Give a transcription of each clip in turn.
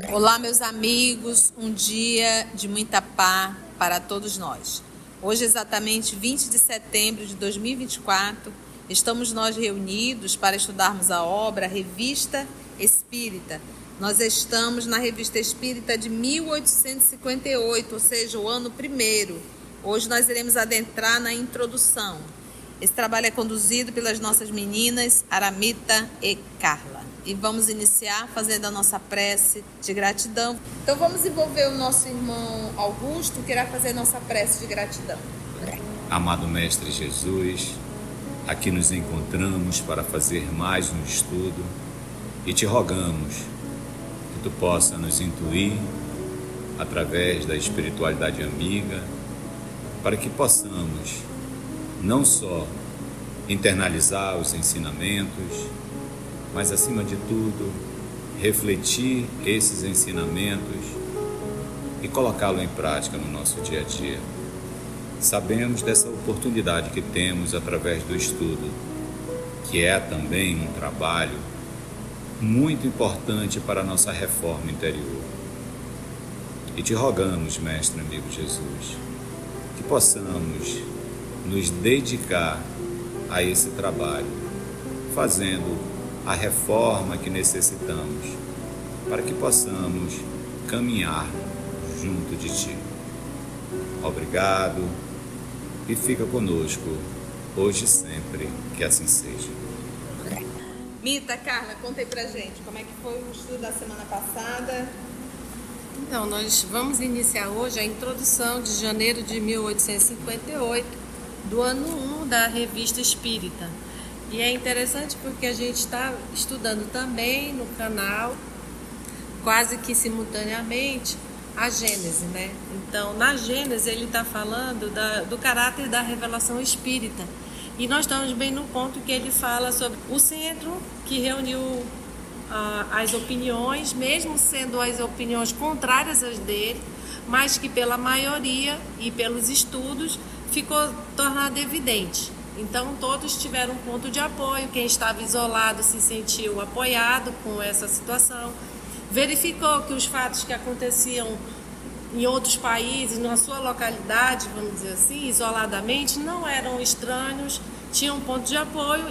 Olá, meus amigos, um dia de muita paz para todos nós. Hoje, exatamente 20 de setembro de 2024, estamos nós reunidos para estudarmos a obra Revista Espírita. Nós estamos na Revista Espírita de 1858, ou seja, o ano primeiro. Hoje nós iremos adentrar na introdução. Esse trabalho é conduzido pelas nossas meninas Aramita e Carla. E vamos iniciar fazendo a nossa prece de gratidão. Então vamos envolver o nosso irmão Augusto, que irá fazer a nossa prece de gratidão. Amado Mestre Jesus, aqui nos encontramos para fazer mais um estudo e te rogamos que tu possa nos intuir através da espiritualidade amiga, para que possamos não só internalizar os ensinamentos, mas acima de tudo, refletir esses ensinamentos e colocá-lo em prática no nosso dia a dia. Sabemos dessa oportunidade que temos através do estudo, que é também um trabalho muito importante para a nossa reforma interior. E te rogamos, Mestre amigo Jesus, que possamos nos dedicar a esse trabalho, fazendo a reforma que necessitamos, para que possamos caminhar junto de Ti. Obrigado e fica conosco, hoje e sempre, que assim seja. Mita, Carla, conta aí pra gente, como é que foi o estudo da semana passada? Então, nós vamos iniciar hoje a introdução de janeiro de 1858, do ano 1 da Revista Espírita. E é interessante porque a gente está estudando também no canal, quase que simultaneamente, a Gênese, né? Então, na Gênese ele está falando do caráter da revelação espírita. E nós estamos bem no ponto que ele fala sobre o centro que reuniu as opiniões, mesmo sendo as opiniões contrárias às dele, mas que pela maioria e pelos estudos ficou tornado evidente. Então todos tiveram um ponto de apoio, quem estava isolado se sentiu apoiado com essa situação, verificou que os fatos que aconteciam em outros países, na sua localidade, vamos dizer assim, isoladamente, não eram estranhos, tinham um ponto de apoio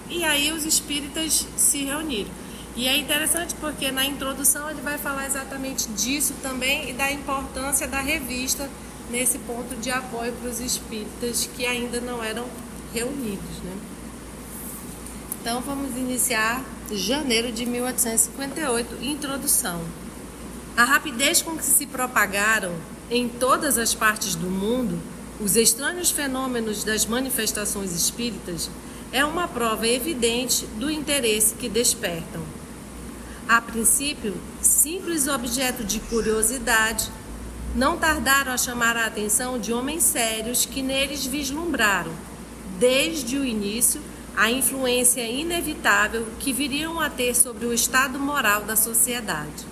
e aí os espíritas se reuniram. E é interessante porque na introdução ele vai falar exatamente disso também e da importância da revista nesse ponto de apoio para os espíritas que ainda não eram reunidos, né? Então vamos iniciar janeiro de 1858, introdução. A rapidez com que se propagaram em todas as partes do mundo os estranhos fenômenos das manifestações espíritas é uma prova evidente do interesse que despertam. A princípio, simples objeto de curiosidade, não tardaram a chamar a atenção de homens sérios que neles vislumbraram, desde o início, a influência inevitável que viriam a ter sobre o estado moral da sociedade.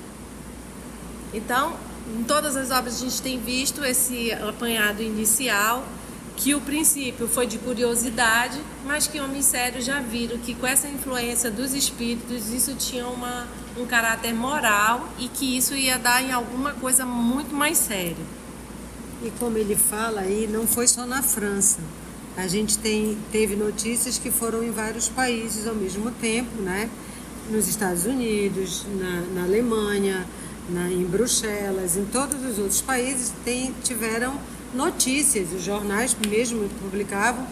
Então, em todas as obras a gente tem visto esse apanhado inicial, que o princípio foi de curiosidade, mas que homens sérios já viram que com essa influência dos espíritos isso tinha um caráter moral e que isso ia dar em alguma coisa muito mais séria. E como ele fala aí, não foi só na França. A gente teve notícias que foram em vários países ao mesmo tempo, né? Nos Estados Unidos, na Alemanha, em Bruxelas, em todos os outros países tiveram notícias, os jornais mesmo publicavam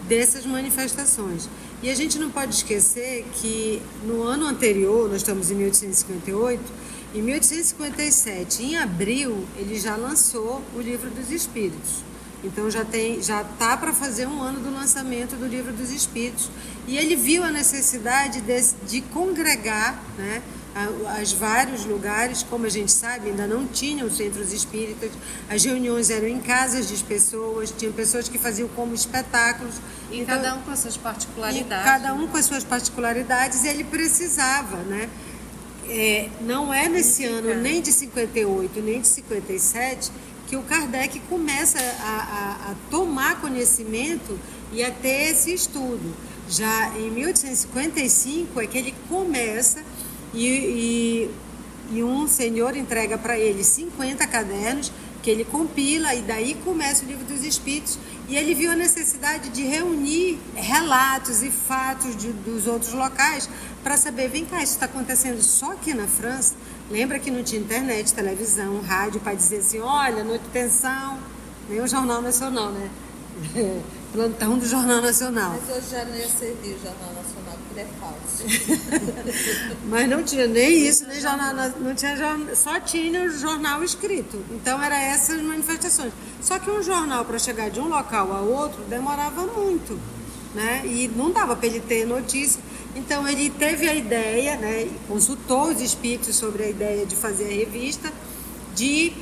dessas manifestações. E a gente não pode esquecer que no ano anterior, nós estamos em 1858, em 1857, em abril, ele já lançou o Livro dos Espíritos. Então já está para fazer um ano do lançamento do Livro dos Espíritos. E ele viu a necessidade de congregar, né, as vários lugares. Como a gente sabe, ainda não tinham centros espíritas, as reuniões eram em casas de pessoas, tinham pessoas que faziam como espetáculos. E então, cada um com as suas particularidades. Cada um com as suas particularidades, e ele precisava, né? Não é nesse ano, nem de 58, nem de 57, que o Kardec começa a tomar conhecimento e a ter esse estudo. Já em 1855 é que ele começa e e um senhor entrega para ele 50 cadernos que ele compila, e daí começa o Livro dos Espíritos. E ele viu a necessidade de reunir relatos e fatos dos outros locais para saber, vem cá, isso está acontecendo só aqui na França? Lembra que não tinha internet, televisão, rádio para dizer assim, olha, noite de tensão, nem o Jornal Nacional, né? Plantão do Jornal Nacional. Mas hoje já não ia servir o Jornal Nacional, porque ele é falso. Mas não tinha nem isso, nem jornal, não tinha, só tinha o jornal escrito. Então, eram essas manifestações. Só que um jornal, para chegar de um local a outro, demorava muito, né? E não dava para ele ter notícia. Então, ele teve a ideia, né? Consultou os espíritos sobre a ideia de fazer a revista,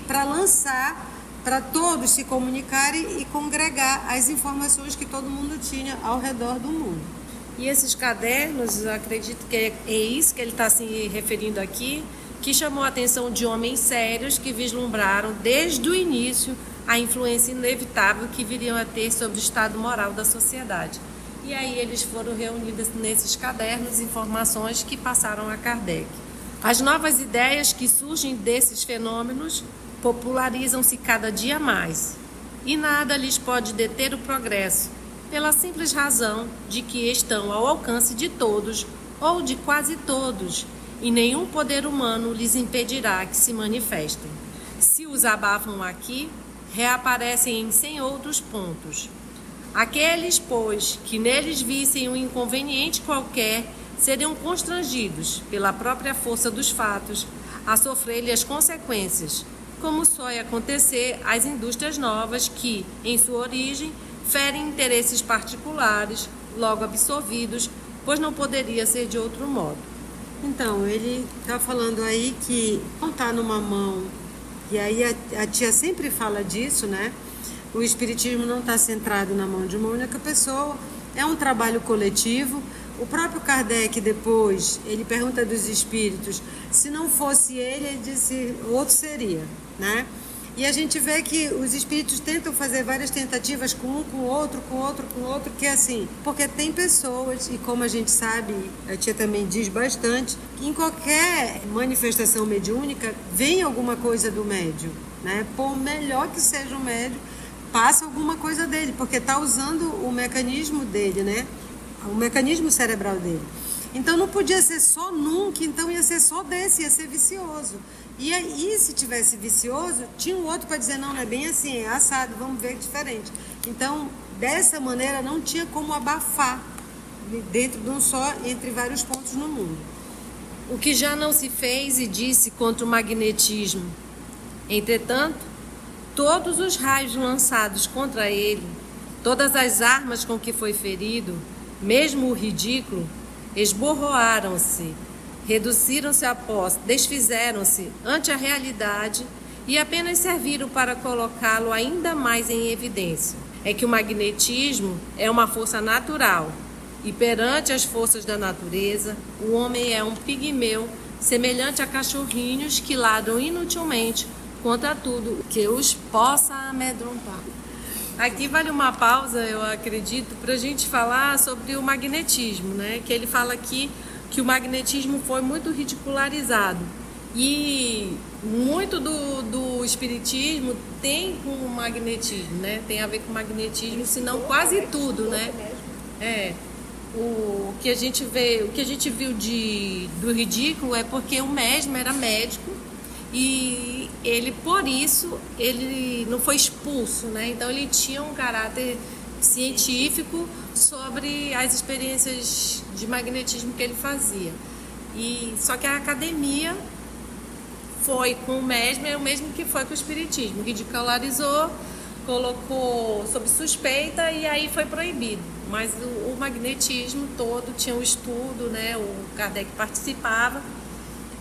para lançar, para todos se comunicarem e congregar as informações que todo mundo tinha ao redor do mundo. E esses cadernos, eu acredito que é isso que ele está se referindo aqui, que chamou a atenção de homens sérios que vislumbraram desde o início a influência inevitável que viriam a ter sobre o estado moral da sociedade. E aí eles foram reunidos nesses cadernos informações que passaram a Kardec. As novas ideias que surgem desses fenômenos popularizam-se cada dia mais, e nada lhes pode deter o progresso, pela simples razão de que estão ao alcance de todos ou de quase todos, e nenhum poder humano lhes impedirá que se manifestem. Se os abafam aqui, reaparecem em 100 outros pontos. Aqueles, pois, que neles vissem um inconveniente qualquer, seriam constrangidos, pela própria força dos fatos, a sofrer-lhe as consequências, como só ia acontecer às indústrias novas que, em sua origem, ferem interesses particulares, logo absorvidos, pois não poderia ser de outro modo. Então, ele está falando aí que não está numa mão, e aí a tia sempre fala disso, né? O espiritismo não está centrado na mão de uma única pessoa, é um trabalho coletivo. O próprio Kardec, depois, ele pergunta dos espíritos, se não fosse ele disse, outro seria, né? E a gente vê que os espíritos tentam fazer várias tentativas com um, com outro, que é assim, porque tem pessoas, e como a gente sabe, a tia também diz bastante, que em qualquer manifestação mediúnica vem alguma coisa do médium, né? Por melhor que seja o médium, passa alguma coisa dele, porque está usando o mecanismo dele, né? O mecanismo cerebral dele. Então não podia ser só nunca, então ia ser só desse, ia ser vicioso. E aí, se tivesse vicioso, tinha um outro para dizer, não é bem assim, é assado, vamos ver diferente. Então, dessa maneira, não tinha como abafar dentro de um só, entre vários pontos no mundo. O que já não se fez e disse contra o magnetismo. Entretanto, todos os raios lançados contra ele, todas as armas com que foi ferido, mesmo o ridículo, esborroaram-se, reduziram-se a pó, desfizeram-se ante a realidade e apenas serviram para colocá-lo ainda mais em evidência. É que o magnetismo é uma força natural e perante as forças da natureza, o homem é um pigmeu semelhante a cachorrinhos que ladram inutilmente contra tudo que os possa amedrontar. Aqui vale uma pausa, eu acredito, para a gente falar sobre o magnetismo, né? Que ele fala aqui que o magnetismo foi muito ridicularizado. E muito do espiritismo tem com o magnetismo, né? Tem a ver com o magnetismo, se não quase tudo, né? O que a gente viu do ridículo é porque o mesmo era médico e ele, por isso, ele não foi expulso, né? Então ele tinha um caráter científico sobre as experiências de magnetismo que ele fazia. Só que a academia foi com o mesmo, é o mesmo que foi com o espiritismo, ridicularizou, colocou sob suspeita e aí foi proibido. Mas o magnetismo todo tinha um estudo, né? O Kardec participava.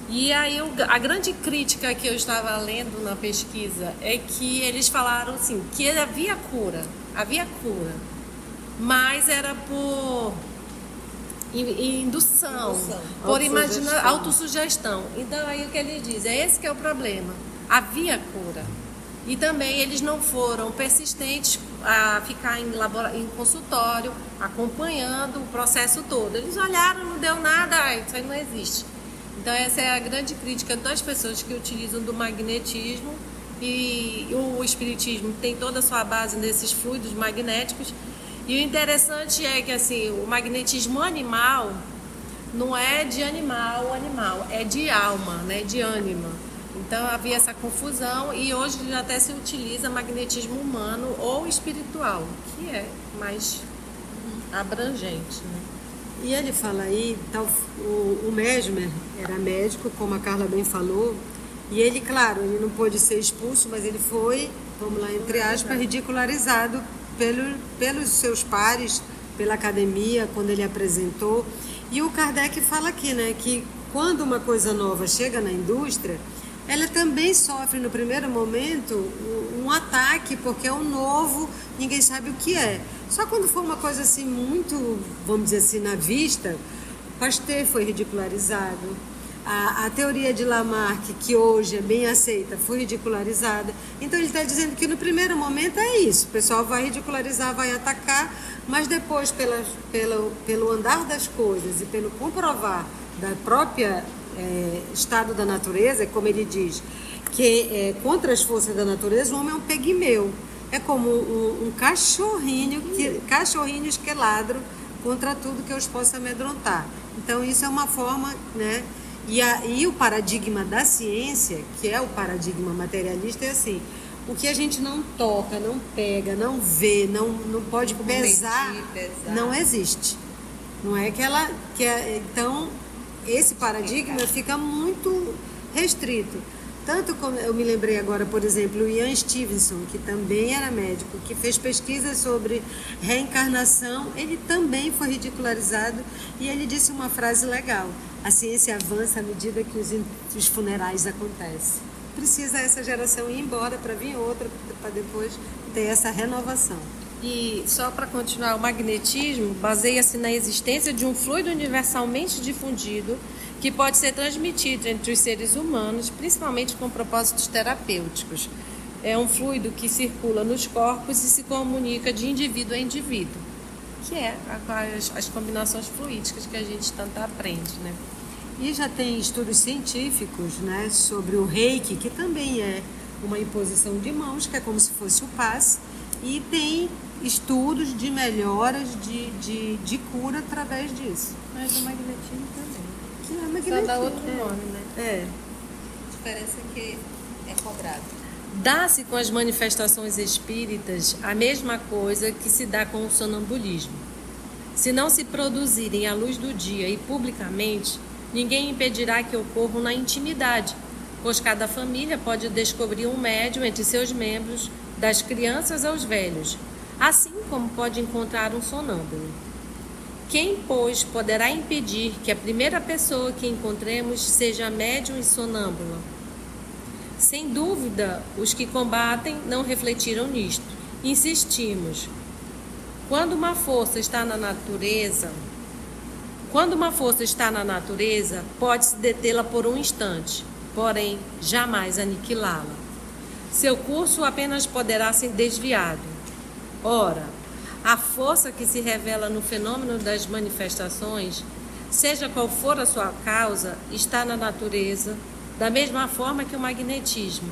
E aí a grande crítica que eu estava lendo na pesquisa é que eles falaram assim, que havia cura, mas era por indução, por autossugestão. Então aí o que ele diz, esse que é o problema, havia cura. E também eles não foram persistentes a ficar em consultório, acompanhando o processo todo. Eles olharam, não deu nada, isso aí não existe. Então essa é a grande crítica das pessoas que utilizam do magnetismo, e o espiritismo tem toda a sua base nesses fluidos magnéticos. E o interessante é que assim, o magnetismo animal não é de animal, é de alma, né, de ânima. Então havia essa confusão e hoje já até se utiliza magnetismo humano ou espiritual, que é mais abrangente, né? E ele fala aí, tal, o Mesmer era médico, como a Carla bem falou, e ele, claro, ele não pôde ser expulso, mas ele foi, vamos lá, entre aspas, ridicularizado pelos seus pares, pela academia, quando ele apresentou. E o Kardec fala aqui, né, que quando uma coisa nova chega na indústria, ela também sofre no primeiro momento um ataque, porque é um novo, ninguém sabe o que é. Só quando for uma coisa assim muito, vamos dizer assim, na vista, Pasteur foi ridicularizado, a teoria de Lamarck, que hoje é bem aceita, foi ridicularizada. Então ele está dizendo que no primeiro momento é isso, o pessoal vai ridicularizar, vai atacar, mas depois, pelo andar das coisas e pelo comprovar da própria estado da natureza, como ele diz, que contra as forças da natureza o homem é um pigmeu, é como um cachorrinho que ladra contra tudo que os possa amedrontar. Então isso é uma forma, né? E o paradigma da ciência, que é o paradigma materialista, é assim: o que a gente não toca, não pega, não vê, não pode pesar, não existe. Não é que ela... Então, esse paradigma fica muito restrito. Tanto como eu me lembrei agora, por exemplo, o Ian Stevenson, que também era médico, que fez pesquisas sobre reencarnação, ele também foi ridicularizado e ele disse uma frase legal: a ciência avança à medida que os funerais acontecem. Precisa essa geração ir embora para vir outra, para depois ter essa renovação. E só para continuar, o magnetismo baseia-se na existência de um fluido universalmente difundido que pode ser transmitido entre os seres humanos, principalmente com propósitos terapêuticos. É um fluido que circula nos corpos e se comunica de indivíduo a indivíduo, que é as combinações fluídicas que a gente tanto aprende, né? E já tem estudos científicos, né, sobre o reiki, que também é uma imposição de mãos, que é como se fosse o passe, e tem estudos de melhoras de cura através disso. Mas o magnetismo também. Que é magnetismo. Só dá outro nome, né? A diferença é que é cobrado. Dá-se com as manifestações espíritas a mesma coisa que se dá com o sonambulismo. Se não se produzirem à luz do dia e publicamente, ninguém impedirá que ocorram na intimidade, pois cada família pode descobrir um médium entre seus membros, das crianças aos velhos, assim como pode encontrar um sonâmbulo. Quem, pois, poderá impedir que a primeira pessoa que encontremos seja médium e sonâmbula? Sem dúvida, os que combatem não refletiram nisto. Insistimos. Quando uma força está na natureza, pode-se detê-la por um instante, porém jamais aniquilá-la. Seu curso apenas poderá ser desviado. Ora, a força que se revela no fenômeno das manifestações, seja qual for a sua causa, está na natureza, da mesma forma que o magnetismo,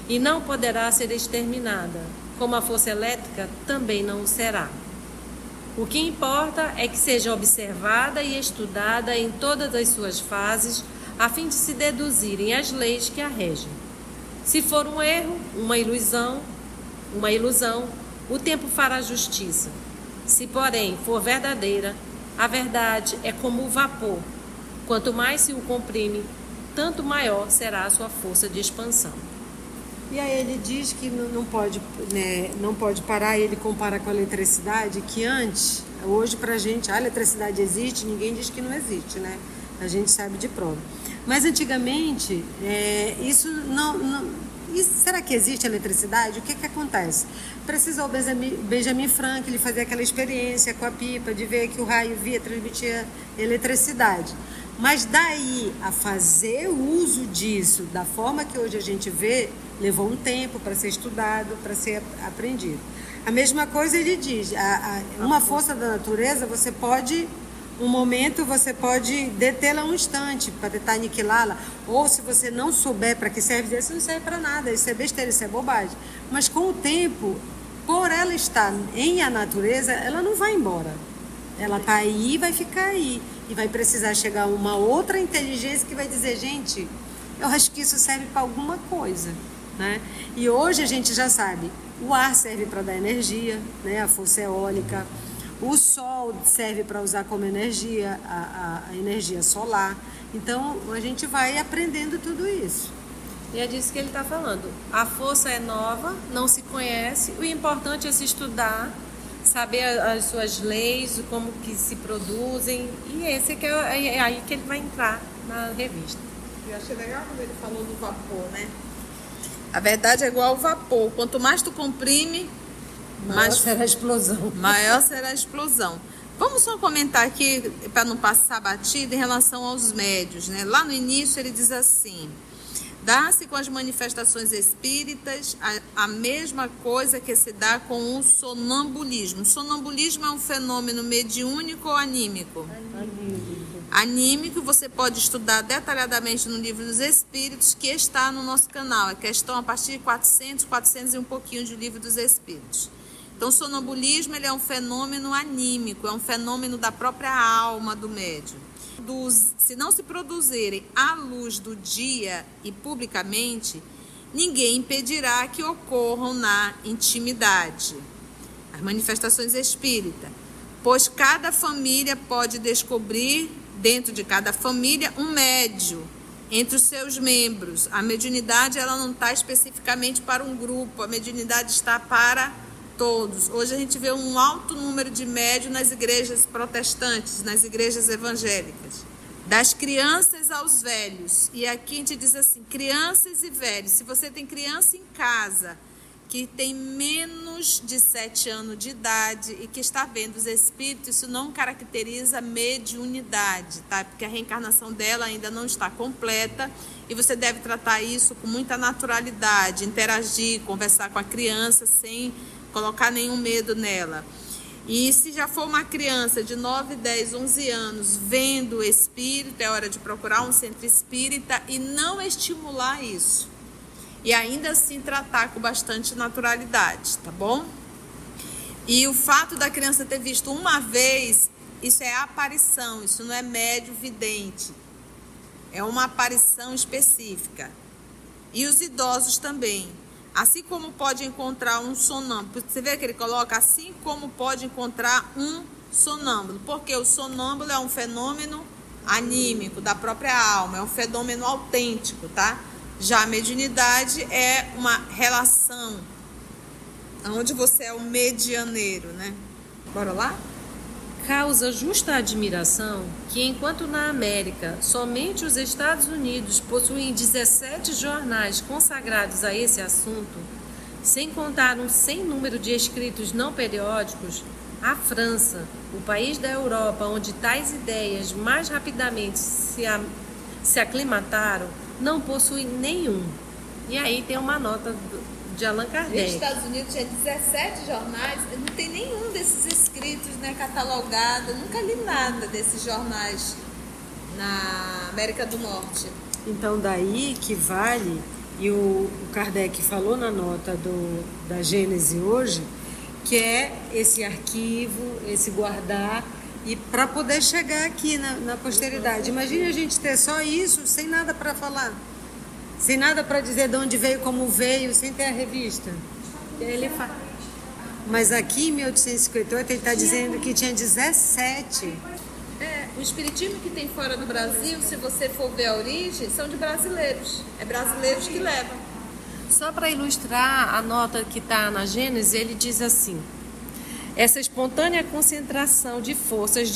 e não poderá ser exterminada, como a força elétrica também não o será. O que importa é que seja observada e estudada em todas as suas fases, a fim de se deduzirem as leis que a regem. Se for um erro, uma ilusão, o tempo fará justiça. Se, porém, for verdadeira, a verdade é como o vapor. Quanto mais se o comprime, tanto maior será a sua força de expansão. E aí ele diz que não pode parar, ele compara com a eletricidade, que antes, hoje pra gente, a eletricidade existe, ninguém diz que não existe, né? A gente sabe de prova. Mas antigamente, isso não... será que existe eletricidade? O que acontece? Precisou o Benjamin Franklin, ele fazia aquela experiência com a pipa, de ver que o raio transmitia eletricidade. Mas daí a fazer o uso disso da forma que hoje a gente vê, levou um tempo para ser estudado, para ser aprendido. A mesma coisa ele diz, uma força da natureza você pode um momento você pode detê-la um instante para tentar aniquilá-la, ou se você não souber para que serve, isso não serve para nada, isso é besteira, isso é bobagem. Mas com o tempo, por ela estar em a natureza, ela não vai embora. Ela está aí e vai ficar aí. E vai precisar chegar uma outra inteligência que vai dizer, gente, eu acho que isso serve para alguma coisa, né? E hoje a gente já sabe, o ar serve para dar energia, né? A força eólica, o sol serve para usar como energia, a energia solar. Então a gente vai aprendendo tudo isso. E é disso que ele está falando. A força é nova, não se conhece, o importante é se estudar, saber as suas leis, como que se produzem, e esse que é aí que ele vai entrar na revista. Eu achei legal quando ele falou do vapor, né? A verdade é igual ao vapor. Quanto mais tu comprime, maior será a explosão. Maior será a explosão. Vamos só comentar aqui, para não passar batida, em relação aos médios, né? Lá no início ele diz assim: dá-se com as manifestações espíritas a mesma coisa que se dá com o sonambulismo. O sonambulismo é um fenômeno mediúnico ou anímico? Anímico, você pode estudar detalhadamente no Livro dos Espíritos, que está no nosso canal. É questão a partir de 400 e um pouquinho de Livro dos Espíritos. Então, o sonambulismo ele é um fenômeno anímico, é um fenômeno da própria alma do médium. Se não se produzirem à luz do dia e publicamente, ninguém impedirá que ocorram na intimidade. As manifestações espíritas. Pois cada família pode descobrir, dentro de cada família, um médio entre os seus membros. A mediunidade ela não está especificamente para um grupo, a mediunidade está para todos. Hoje a gente vê um alto número de médiuns nas igrejas protestantes, nas igrejas evangélicas. Das crianças aos velhos. E aqui a gente diz assim, crianças e velhos. Se você tem criança em casa que tem menos de 7 anos de idade e que está vendo os espíritos, isso não caracteriza mediunidade, tá? Porque a reencarnação dela ainda não está completa e você deve tratar isso com muita naturalidade, interagir, conversar com a criança sem colocar nenhum medo nela. E se já for uma criança de 9, 10, 11 anos vendo o espírito, é hora de procurar um centro espírita e não estimular isso. E ainda assim tratar com bastante naturalidade, tá bom? E o fato da criança ter visto uma vez, isso é aparição, isso não é médio vidente. É uma aparição específica. E os idosos também. Assim como pode encontrar um sonâmbulo, você vê que ele coloca assim como pode encontrar um sonâmbulo, porque o sonâmbulo é um fenômeno anímico da própria alma, é um fenômeno autêntico, tá? Já a mediunidade é uma relação onde você é o medianeiro, né? Bora lá? Causa justa admiração que, enquanto na América somente os Estados Unidos possuem 17 jornais consagrados a esse assunto, sem contar um sem número de escritos não periódicos, a França, o país da Europa onde tais ideias mais rapidamente se aclimataram, não possui nenhum. E aí tem uma nota de Allan Kardec. Nos Estados Unidos tinha 17 jornais, não tem nenhum desses escritos, né, catalogado. Eu nunca li nada desses jornais na América do Norte. Então daí que vale, e o Kardec falou na nota da Gênese hoje, que é esse arquivo, esse guardar, e para poder chegar aqui na posteridade. Imagine a gente ter só isso, sem nada para falar, sem nada para dizer de onde veio, como veio, sem ter a revista. Ele fala. Mas aqui em 1858 ele está dizendo que tinha 17. O espiritismo que tem fora do Brasil, se você for ver a origem, são de brasileiros. É brasileiros que levam. Só para ilustrar a nota que está na Gênese, ele diz assim: essa espontânea concentração de forças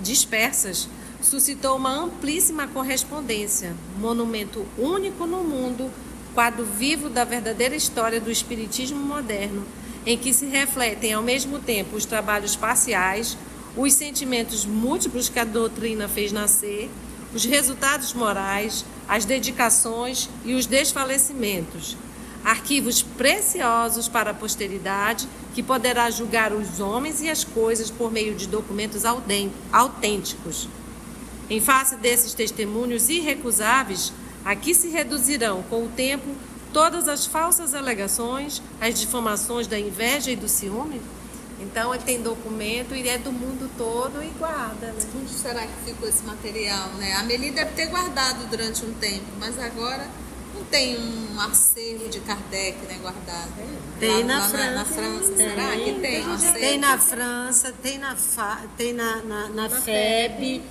dispersas suscitou uma amplíssima correspondência, monumento único no mundo, quadro vivo da verdadeira história do espiritismo moderno, em que se refletem ao mesmo tempo os trabalhos parciais, os sentimentos múltiplos que a doutrina fez nascer, os resultados morais, as dedicações e os desfalecimentos. arquivos preciosos para a posteridade, que poderá julgar os homens e as coisas por meio de documentos autênticos. Em face desses testemunhos irrecusáveis, aqui se reduzirão, com o tempo, todas as falsas alegações, as difamações da inveja e do ciúme. Então, ele tem documento e é do mundo todo e guarda, né? Onde será que ficou esse material, né? A Amélie deve ter guardado durante um tempo, mas agora não tem um acervo de Kardec, né, guardado. Tem Lá na França. Na França, será que tem um acervo? Tem na França, tem na FEB,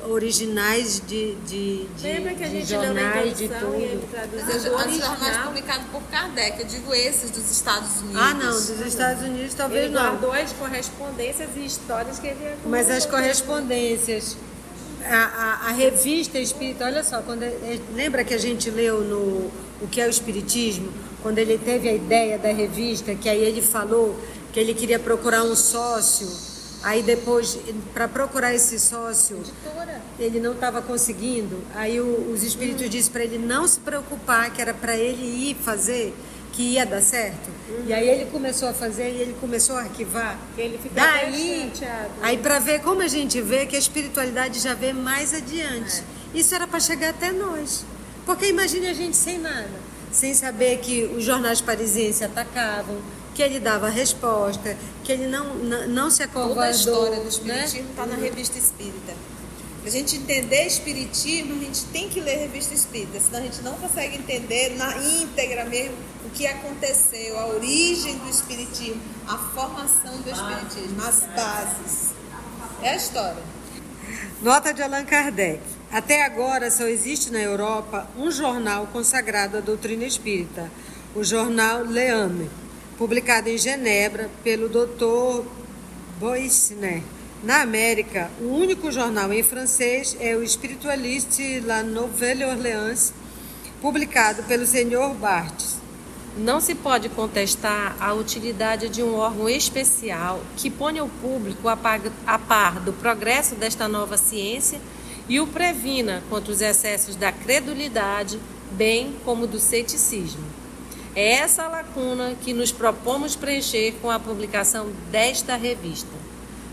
originais de Lembra que a gente jornais, leu de na introdução e ele tudo. traduziu Os do jornais original. publicados por Kardec, eu digo esses dos Estados Unidos. Ah, não, dos Estados Unidos talvez Ele não. guardou as correspondências e histórias que ele acumulou. Mas as correspondências, a revista espírita, olha só, lembra que a gente leu no O que é o Espiritismo? Quando ele teve a ideia da revista, que aí ele falou que ele queria procurar um sócio, aí depois, para procurar esse sócio, ele não estava conseguindo, aí os espíritos disseram para ele não se preocupar, que era para ele ir fazer, que ia dar certo. E aí ele começou a fazer e ele começou a arquivar. Ele fica Daí, até chateado. aí para ver como a gente vê que a espiritualidade já vê mais adiante. Isso era para chegar até nós. Porque imagine a gente sem nada, sem saber que os jornais parisienses atacavam, que ele dava resposta, que ele não se acovardou. Toda a história do Espiritismo né? está na Revista Espírita. Para a gente entender Espiritismo, a gente tem que ler a Revista Espírita, senão a gente não consegue entender na íntegra mesmo o que aconteceu, a origem do Espiritismo, a formação do Espiritismo, as bases. É a história. Nota de Allan Kardec. Até agora só existe na Europa um jornal consagrado à doutrina espírita, o jornal L'Homme, publicado em Genebra pelo Dr. Boissner. Na América, o único jornal em francês é o Spiritualiste La Nouvelle Orléans, publicado pelo Sr. Barthes. Não se pode contestar a utilidade de um órgão especial que ponha o público a par do progresso desta nova ciência e o previna contra os excessos da credulidade, bem como do ceticismo. É essa lacuna que nos propomos preencher com a publicação desta revista,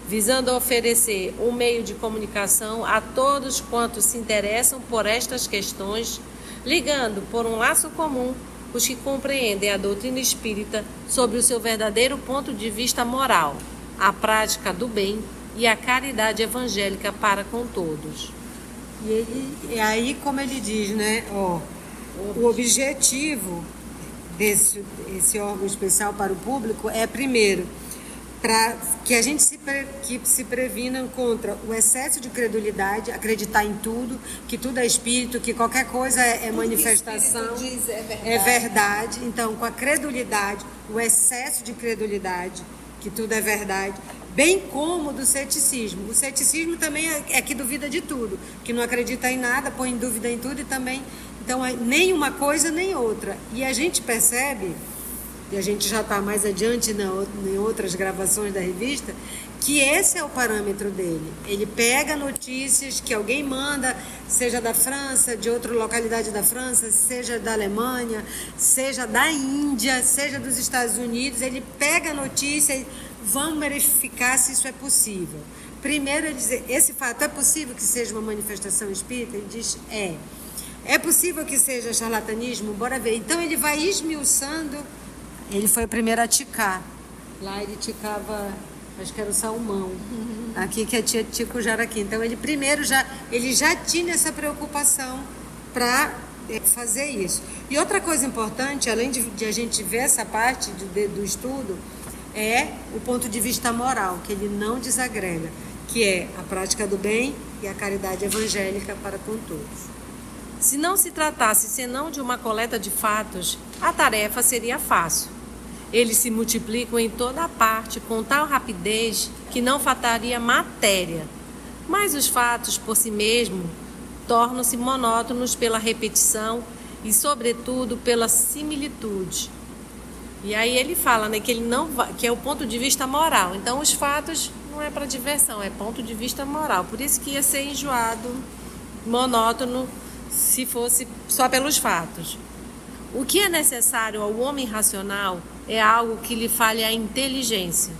visando oferecer um meio de comunicação a todos quantos se interessam por estas questões, ligando por um laço comum os que compreendem a doutrina espírita sobre o seu verdadeiro ponto de vista moral, a prática do bem e a caridade evangélica para com todos. E aí, como ele diz, né? O objetivo desse órgão especial para o público é, primeiro, para que a gente se previna contra o excesso de credulidade, acreditar em tudo, que tudo é espírito, que qualquer coisa é manifestação, que diz é verdade. Então, com a credulidade, o excesso de credulidade, que tudo é verdade, bem como do ceticismo. O ceticismo também é que duvida de tudo, que não acredita em nada, põe em dúvida em tudo e também... Então, nem uma coisa nem outra. E a gente percebe, e a gente já está mais adiante em outras gravações da revista, que esse é o parâmetro dele. Ele pega notícias que alguém manda, seja da França, de outra localidade da França, seja da Alemanha, seja da Índia, seja dos Estados Unidos, ele pega a notícia e vamos verificar se isso é possível. Primeiro ele diz, esse fato é possível que seja uma manifestação espírita? Ele diz, é. É possível que seja charlatanismo? Bora ver. Então ele vai esmiuçando. Ele foi o primeiro a ticar. Lá ele ticava, acho que era o salmão. Aqui que a tia tica o jaraqui. Então ele primeiro já tinha essa preocupação para fazer isso. E outra coisa importante, além de a gente ver essa parte do estudo, é o ponto de vista moral, que ele não desagrega, que é a prática do bem e a caridade evangélica para com todos. Se não se tratasse senão de uma coleta de fatos, a tarefa seria fácil. Eles se multiplicam em toda a parte com tal rapidez que não faltaria matéria. Mas os fatos por si mesmos tornam-se monótonos pela repetição e, sobretudo, pela similitude. E aí ele fala, né, que ele não que é o ponto de vista moral. Então os fatos não é para diversão, é ponto de vista moral. Por isso que ia ser enjoado, monótono, se fosse só pelos fatos. O que é necessário ao homem racional é algo que lhe fale a inteligência.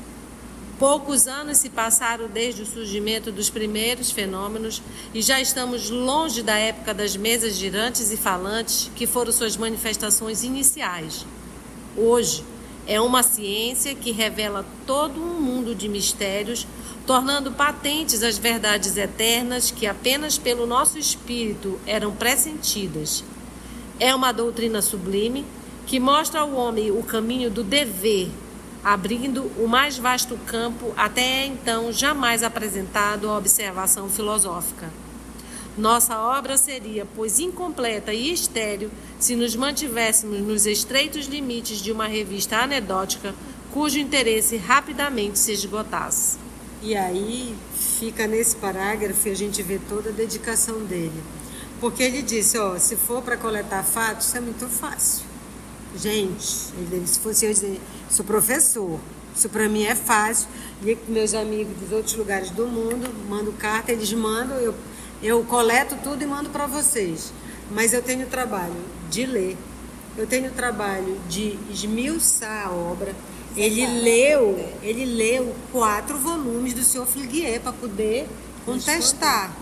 Poucos anos se passaram desde o surgimento dos primeiros fenômenos e já estamos longe da época das mesas girantes e falantes, que foram suas manifestações iniciais. Hoje, é uma ciência que revela todo um mundo de mistérios, tornando patentes as verdades eternas que apenas pelo nosso espírito eram pressentidas. É uma doutrina sublime que mostra ao homem o caminho do dever, abrindo o mais vasto campo até então jamais apresentado à observação filosófica. Nossa obra seria, pois, incompleta e estéril se nos mantivéssemos nos estreitos limites de uma revista anedótica cujo interesse rapidamente se esgotasse. E aí fica nesse parágrafo e a gente vê toda a dedicação dele. Porque ele disse, se for para coletar fatos, isso é muito fácil. Gente, se fosse eu dizer, sou professor, isso para mim é fácil. Ligo com meus amigos dos outros lugares do mundo, mando carta, eles mandam, eu coleto tudo e mando para vocês. Mas eu tenho o trabalho de ler, eu tenho o trabalho de esmiuçar a obra. Ele leu 4 volumes do Sr. Fliguier para poder contestar.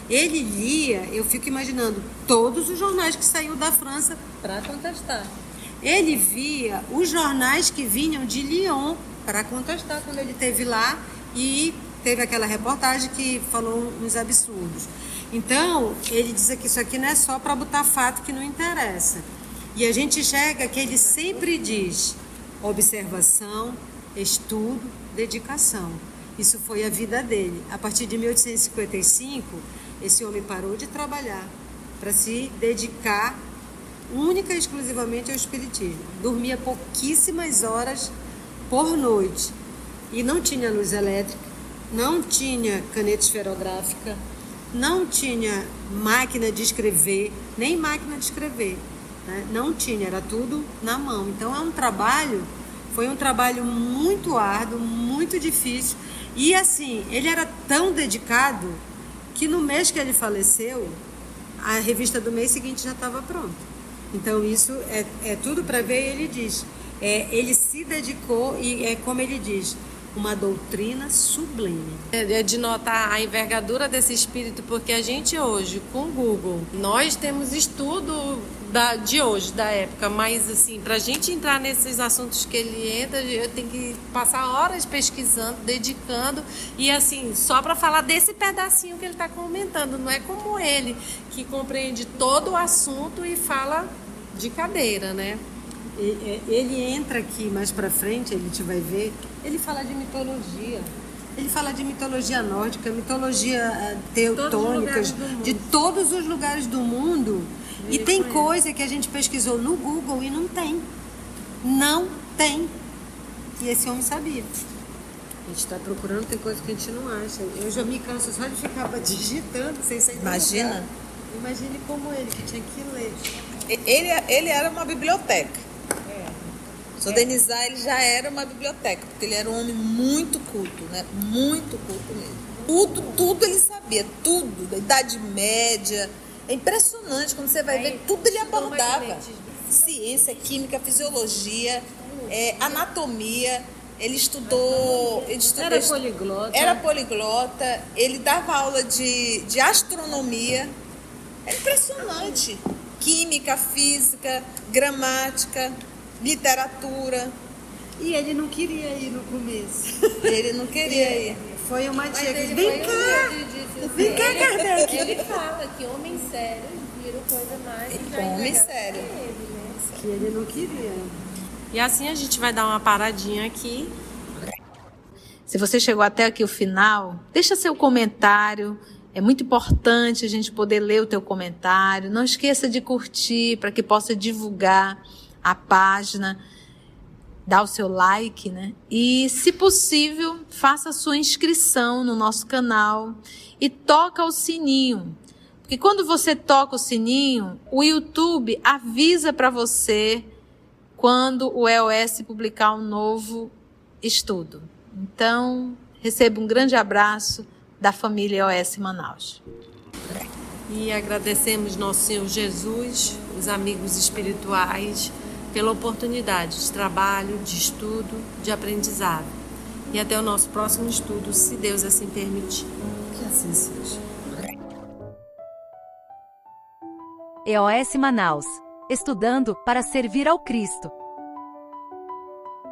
Ele lia, eu fico imaginando, todos os jornais que saíam da França para contestar. Ele via os jornais que vinham de Lyon para contestar quando ele esteve lá e teve aquela reportagem que falou uns absurdos. Então, ele diz que isso aqui não é só para botar fato que não interessa. E a gente enxerga que ele sempre diz observação, estudo, dedicação. Isso foi a vida dele. A partir de 1855, esse homem parou de trabalhar para se dedicar única e exclusivamente ao espiritismo. Dormia pouquíssimas horas por noite. E não tinha luz elétrica, não tinha caneta esferográfica, não tinha máquina de escrever, nem máquina de escrever. Né? Não tinha, era tudo na mão. Então foi um trabalho muito árduo, muito difícil. E assim, ele era tão dedicado que no mês que ele faleceu, a revista do mês seguinte já estava pronta. Então isso é tudo para ver, ele diz. Ele se dedicou e é como ele diz, uma doutrina sublime. É de notar a envergadura desse espírito, porque a gente hoje, com o Google, nós temos estudo de hoje, da época, mas assim, pra gente entrar nesses assuntos que ele entra, eu tenho que passar horas pesquisando, dedicando, e assim, só para falar desse pedacinho que ele está comentando, não é como ele, que compreende todo o assunto e fala de cadeira, né? Ele entra aqui mais para frente, a gente vai ver, ele fala de mitologia. Ele fala de mitologia nórdica, mitologia teutônica, de todos os lugares do mundo. E tem coisa que a gente pesquisou no Google e não tem. Não tem. E esse homem sabia. A gente está procurando, tem coisa que a gente não acha. Eu já me canso só de ficar digitando sem sair do lugar. Imagina. Imagine como ele, que tinha que ler. Ele era uma biblioteca. O Denizar, ele já era uma biblioteca, porque ele era um homem muito culto, né? Muito culto mesmo. Tudo ele sabia, tudo, da Idade Média. É impressionante, quando você vai ver, tudo ele abordava. Ciência, química, fisiologia, anatomia. Ele estudou. Era poliglota. Era poliglota. Ele dava aula de astronomia. É impressionante. Química, física, gramática, literatura. E ele não queria ir no começo. Ele não queria ir. Foi uma tia que vem cá, Kardec. Ele fala que homem sério vira coisa mais. Homem sério. Que ele não queria. E assim a gente vai dar uma paradinha aqui. Se você chegou até aqui o final, deixa seu comentário. É muito importante a gente poder ler o teu comentário. Não esqueça de curtir para que possa divulgar a página, dá o seu like, né? E, se possível, faça a sua inscrição no nosso canal e toca o sininho. Porque quando você toca o sininho, o YouTube avisa para você quando o EOS publicar um novo estudo. Então, receba um grande abraço da família EOS Manaus. E agradecemos nosso Senhor Jesus, os amigos espirituais, pela oportunidade de trabalho, de estudo, de aprendizado. E até o nosso próximo estudo, se Deus assim permitir. Que assim seja. EOS Manaus. Estudando para servir ao Cristo.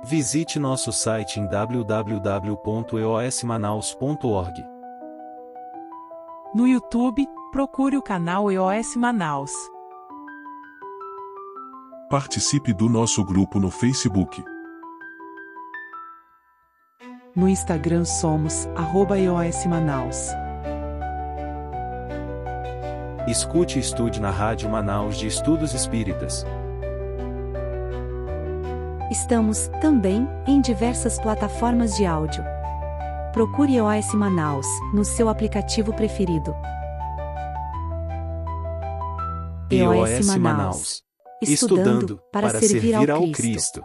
Visite nosso site em www.eosmanaus.org. No YouTube, procure o canal EOS Manaus. Participe do nosso grupo no Facebook. No Instagram somos @EOS Manaus. Escute e estude na Rádio Manaus de Estudos Espíritas. Estamos, também, em diversas plataformas de áudio. Procure EOS Manaus, no seu aplicativo preferido. EOS Manaus. Estudando para servir ao Cristo.